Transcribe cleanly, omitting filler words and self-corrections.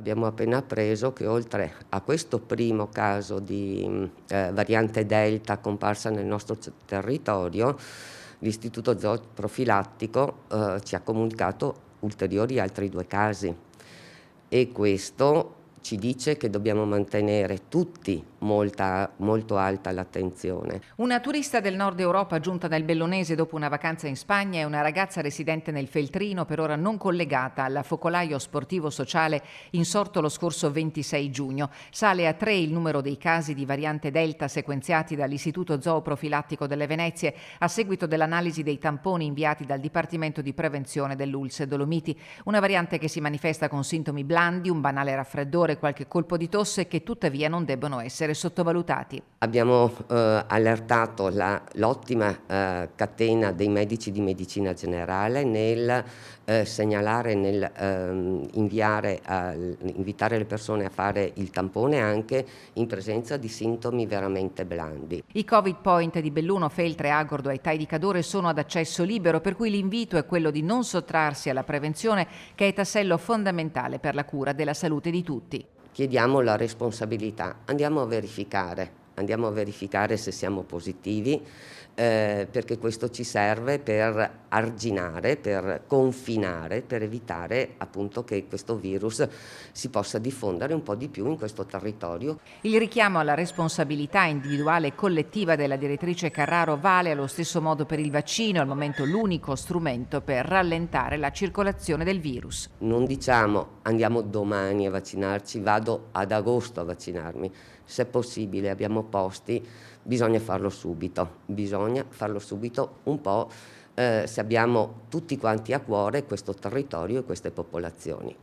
Abbiamo appena appreso che oltre a questo primo caso di variante Delta comparsa nel nostro territorio, l'Istituto Zooprofilattico ci ha comunicato ulteriori altri 2 casi e questo ci dice che dobbiamo mantenere tutti molto alta l'attenzione. Una turista del nord Europa giunta nel Bellunese dopo una vacanza in Spagna e una ragazza residente nel Feltrino, per ora non collegata al focolaio sportivo sociale insorto lo scorso 26 giugno. Sale a 3 il numero dei casi di variante Delta sequenziati dall'Istituto Zooprofilattico delle Venezie a seguito dell'analisi dei tamponi inviati dal Dipartimento di Prevenzione dell'ULSS Dolomiti. Una variante che si manifesta con sintomi blandi, un banale raffreddore, qualche colpo di tosse che tuttavia non debbono essere sottovalutati. Abbiamo allertato l'ottima catena dei medici di medicina generale nel segnalare, nel invitare le persone a fare il tampone anche in presenza di sintomi veramente blandi. I Covid Point di Belluno, Feltre, Agordo e Tai di Cadore sono ad accesso libero, per cui l'invito è quello di non sottrarsi alla prevenzione, che è tassello fondamentale per la cura della salute di tutti. Chiediamo la responsabilità, andiamo a verificare se siamo positivi, perché questo ci serve per arginare, per confinare, per evitare appunto che questo virus si possa diffondere un po' di più in questo territorio. Il richiamo alla responsabilità individuale e collettiva della direttrice Carraro vale allo stesso modo per il vaccino, al momento l'unico strumento per rallentare la circolazione del virus. Non diciamo andiamo domani a vaccinarci, vado ad agosto a vaccinarmi. Se è possibile, abbiamo posti, bisogna farlo subito un po' se abbiamo tutti quanti a cuore questo territorio e queste popolazioni.